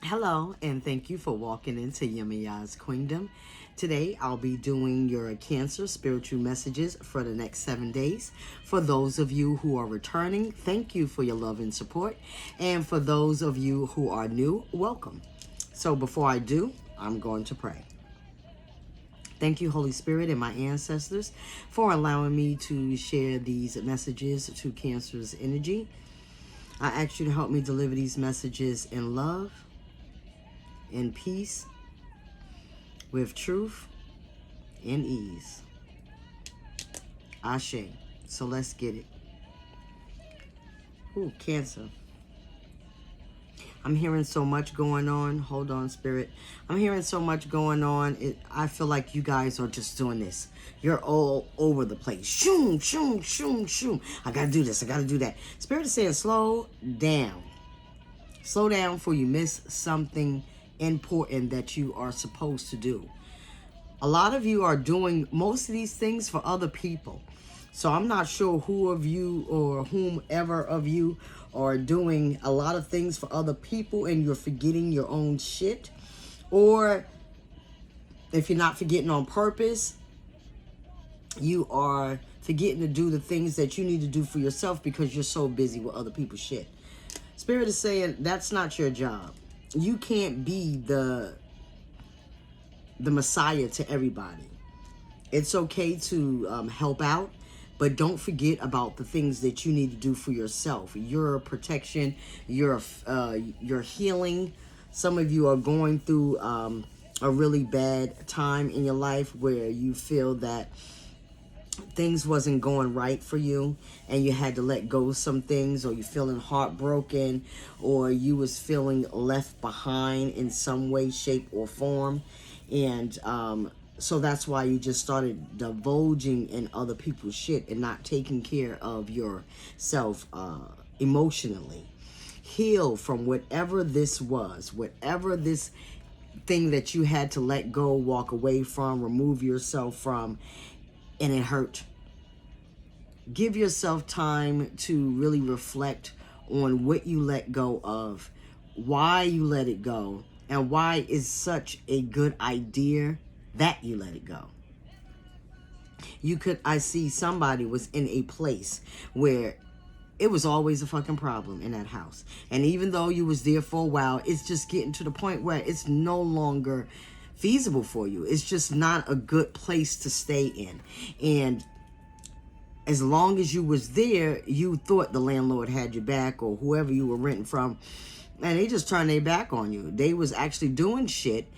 Hello, and thank you for walking into Yemiya's Kingdom. Today, I'll be doing your Cancer spiritual messages for the next 7 days. For those of you who are returning, thank you for your love and support. And for those of you who are new, welcome. So before I do, I'm going to pray. Thank you, Holy Spirit and my ancestors, for allowing me to share these messages to Cancer's energy. I ask you to help me deliver these messages in love, in peace, with truth and ease. Ashe. So let's get it. Ooh, Cancer. I'm hearing so much going on. Hold on, Spirit. I'm hearing so much going on. I feel like you guys are just doing this. You're all over the place. Shoom, shoom, shoom, shoom. I gotta do this. I gotta do that. Spirit is saying slow down. Slow down before you miss something important that you are supposed to do. A lot of you are doing most of these things for other people. So I'm not sure who of you or whomever of you are doing a lot of things for other people and you're forgetting your own shit. Or if you're not forgetting on purpose, you are forgetting to do the things that you need to do for yourself because you're so busy with other people's shit. Spirit is saying that's not your job. You can't be the Messiah to everybody. It's okay to help out, but don't forget about the things that you need to do for yourself. Your protection, your healing. Some of you are going through a really bad time in your life where you feel that things wasn't going right for you and you had to let go of some things, or you feeling heartbroken, or you was feeling left behind in some way, shape, or form. And so that's why you just started divulging in other people's shit and not taking care of yourself emotionally. Heal from whatever this was, whatever this thing that you had to let go, walk away from, remove yourself from, and it hurt. Give yourself time to really reflect on what you let go of, why you let it go, and why it's such a good idea that you let it go. I see somebody was in a place where it was always a fucking problem in that house. And even though you was there for a while, it's just getting to the point where it's no longer feasible for you. It's just not a good place to stay in. And as long as you was there, you thought the landlord had your back, or whoever you were renting from, and they just turned their back on you. They was actually doing shit,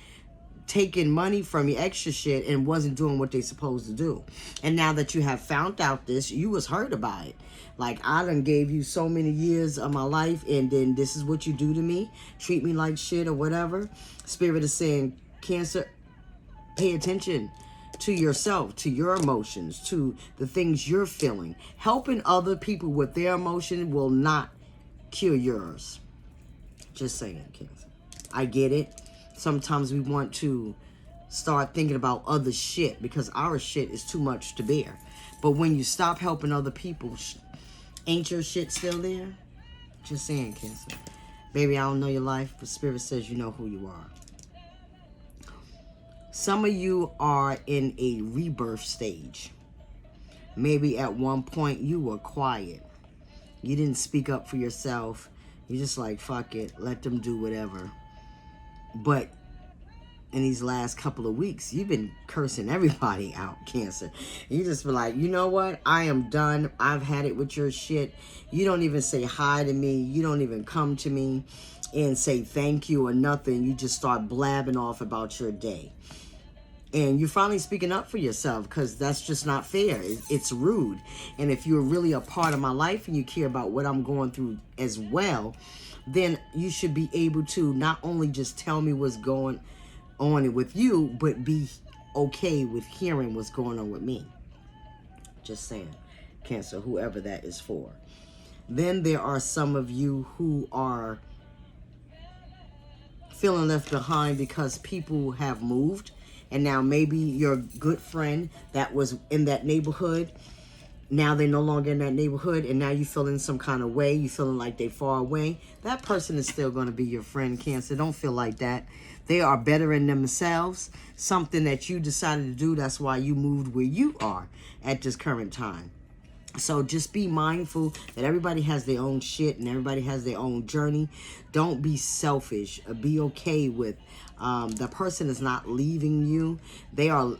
taking money from you, extra shit, and wasn't doing what they supposed to do. And now that you have found out this, you was hurt about it. Like, I done gave you so many years of my life, and then this is what you do to me, treat me like shit or whatever. Spirit is saying, Cancer, pay attention to yourself, to your emotions, to the things you're feeling. Helping other people with their emotion will not cure yours. Just saying, Cancer. I get it. Sometimes we want to start thinking about other shit because our shit is too much to bear. But when you stop helping other people, ain't your shit still there? Just saying, Cancer. Baby, I don't know your life, but Spirit says you know who you are. Some of you are in a rebirth stage. Maybe at one point you were quiet. You didn't speak up for yourself. You're just like, fuck it, let them do whatever. But in these last couple of weeks, you've been cursing everybody out, Cancer. You just be like, you know what? I am done. I've had it with your shit. You don't even say hi to me. You don't even come to me and say thank you or nothing. You just start blabbing off about your day. And you're finally speaking up for yourself, because that's just not fair. It's rude. And if you're really a part of my life and you care about what I'm going through as well, then you should be able to not only just tell me what's going on with you, but be okay with hearing what's going on with me. Just saying, Cancer, whoever that is for. Then there are some of you who are feeling left behind because people have moved. And now maybe your good friend that was in that neighborhood now they're no longer in that neighborhood, and now you feeling some kind of way, you feeling like they far away, that person is still going to be your friend, Cancer. Don't feel like that. They are better in themselves, something that you decided to do. That's why you moved where you are at this current time. So just be mindful that everybody has their own shit and everybody has their own journey. Don't be selfish. Be okay with the person is not leaving you. They are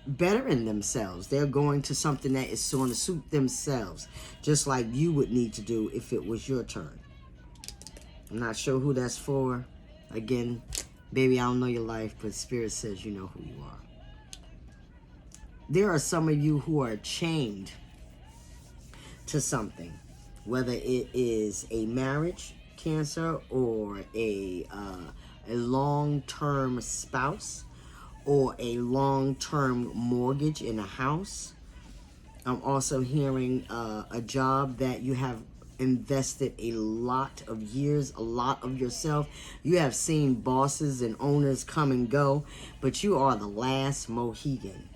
better in themselves. They're going to something that is going to suit themselves, just like you would need to do if it was your turn. I'm not sure who that's for. Again, baby, I don't know your life, but Spirit says you know who you are. There are some of you who are chained to something, whether it is a marriage, Cancer, or a long-term spouse, or a long-term mortgage in a house. I'm also hearing a job that you have invested a lot of years, a lot of yourself. You have seen bosses and owners come and go, but you are the last Mohegan.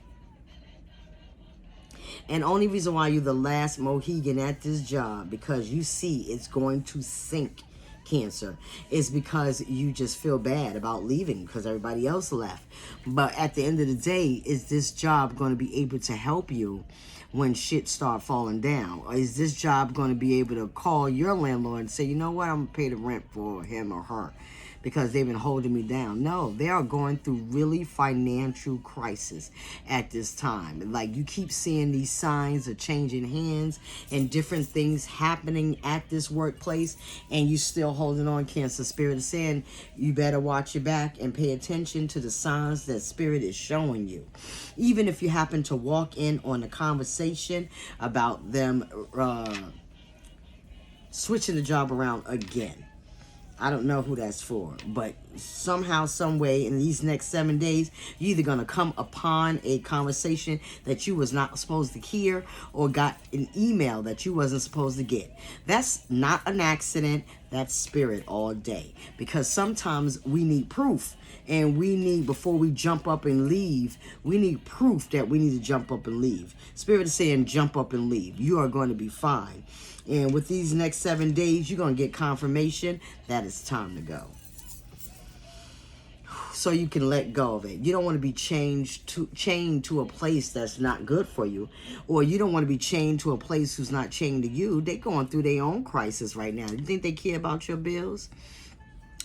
And only reason why you're the last Mohegan at this job, because you see it's going to sink, Cancer, is because you just feel bad about leaving because everybody else left. But at the end of the day, is this job going to be able to help you when shit start falling down? Or is this job going to be able to call your landlord and say, you know what, I'm going to pay the rent for him or her because they've been holding me down? No, they are going through really financial crisis at this time. Like, you keep seeing these signs of changing hands and different things happening at this workplace, and you still holding on, Cancer. Spirit is saying you better watch your back and pay attention to the signs that Spirit is showing you. Even if you happen to walk in on a conversation about them switching the job around again. I don't know who that's for, but somehow, some way, in these next 7 days, you're either going to come upon a conversation that you was not supposed to hear, or got an email that you wasn't supposed to get. That's not an accident. That's Spirit all day. Because sometimes we need proof, and we need, before we jump up and leave, we need proof that we need to jump up and leave. Spirit is saying jump up and leave. You are going to be fine. And with these next 7 days, you're going to get confirmation that it's time to go. So you can let go of it. You don't want to be chained to a place that's not good for you. Or you don't want to be chained to a place who's not chained to you. They're going through their own crisis right now. You think they care about your bills?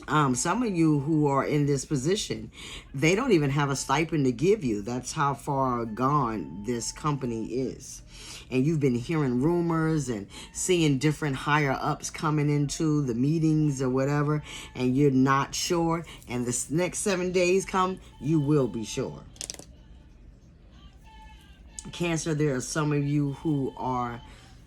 Some of you who are in this position, they don't even have a stipend to give you. That's how far gone this company is. And you've been hearing rumors and seeing different higher ups coming into the meetings or whatever, and you're not sure. And this next 7 days come, you will be sure. Cancer, there are some of you who are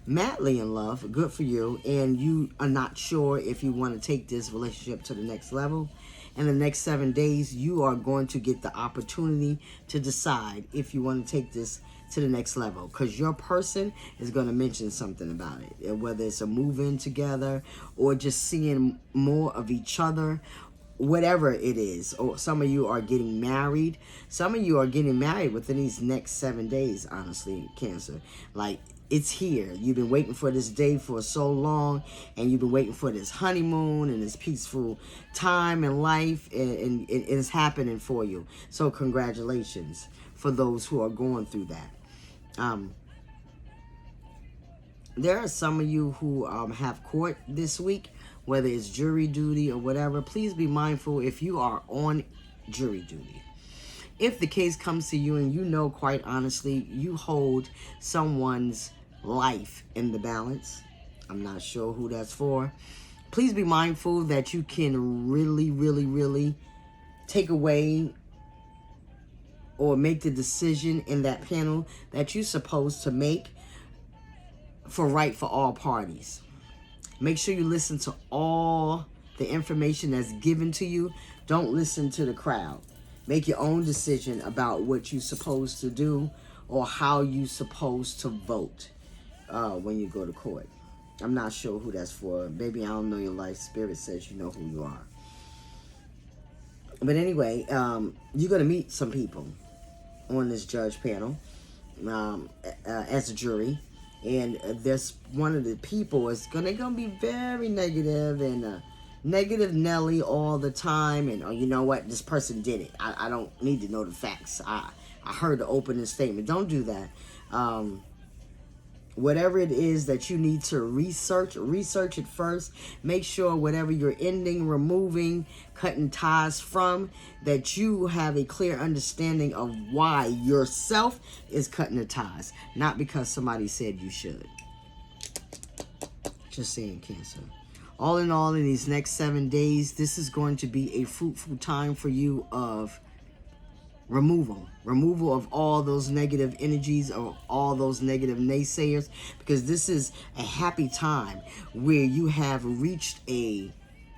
madly in love, good for you, and you are not sure if you want to take this relationship to the next level. In the next 7 days, you are going to get the opportunity to decide if you want to take this to the next level, because your person is going to mention something about it, whether it's a move-in together or just seeing more of each other, whatever it is. Or some of you are getting married. Some of you are getting married within these next 7 days, honestly, Cancer. Like, it's here. You've been waiting for this day for so long, and you've been waiting for this honeymoon and this peaceful time in life, and it's happening for you. So congratulations for those who are going through that. There are some of you who have court this week, whether it's jury duty or whatever. Please be mindful if you are on jury duty. If the case comes to you and you know, quite honestly, you hold someone's life in the balance, I'm not sure who that's for. Please be mindful that you can really, really, really take away or make the decision in that panel that you're supposed to make for all parties. Make sure you listen to all the information that's given to you. Don't listen to the crowd. Make your own decision about what you're supposed to do or how you're supposed to vote when you go to court. I'm not sure who that's for. Baby, I don't know your life. Spirit says you know who you are. But anyway, you're going to meet some people on this judge panel as a jury. And there's one of the people is gonna be very negative and negative Nelly all the time. And oh, you know what? This person did it. I don't need to know the facts. I heard the opening statement. Don't do that. Whatever it is that you need to research it first. Make sure whatever you're ending, removing, cutting ties from, that you have a clear understanding of why yourself is cutting the ties, not because somebody said you should. Just saying, Cancer. All in all, in these next 7 days, this is going to be a fruitful time for you of removal of all those negative energies, of all those negative naysayers, because this is a happy time where you have reached a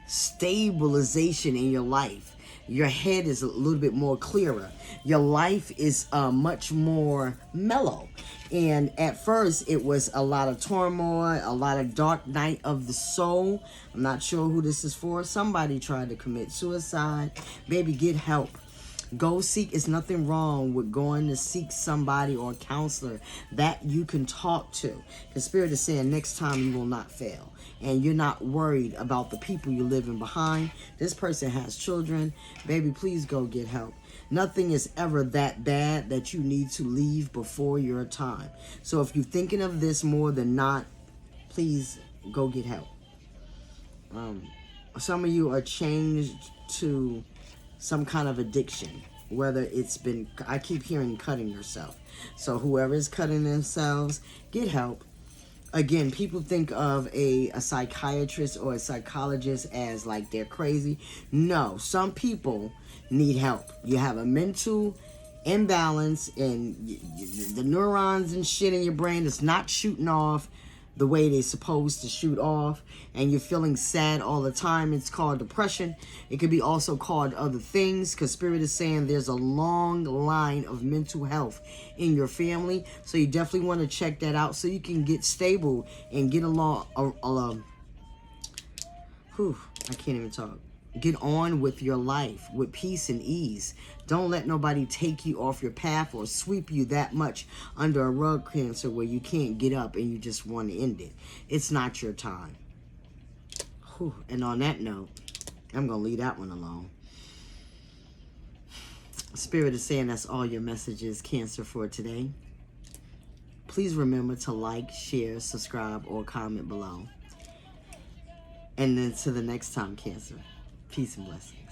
stabilization in your life. Your head is a little bit more clearer. Your life is much more mellow. And at first, it was a lot of turmoil, a lot of dark night of the soul. I'm not sure who this is for. Somebody tried to commit suicide. Baby, get help. Go seek. Is nothing wrong with going to seek somebody or a counselor that you can talk to. The Spirit is saying next time you will not fail. And you're not worried about the people you're living behind. This person has children. Baby, please go get help. Nothing is ever that bad that you need to leave before your time. So if you're thinking of this more than not, please go get help. Some of you are changed to some kind of addiction, whether it's been, I keep hearing cutting yourself. So whoever is cutting themselves, get help. Again, people think of a psychiatrist or a psychologist as like they're crazy. No, some people need help. You have a mental imbalance and the neurons and shit in your brain is not shooting off the way they're supposed to shoot off, and you're feeling sad all the time. It's called depression. It could be also called other things, because Spirit is saying there's a long line of mental health in your family. So you definitely want to check that out so you can get stable and get along. I can't even talk. Get on with your life with peace and ease. Don't let nobody take you off your path or sweep you that much under a rug, Cancer, where you can't get up and you just want to end it. It's not your time. And on that note, I'm going to leave that one alone. Spirit is saying that's all your messages, Cancer, for today. Please remember to like, share, subscribe, or comment below. And then to the next time, Cancer. Peace and blessings.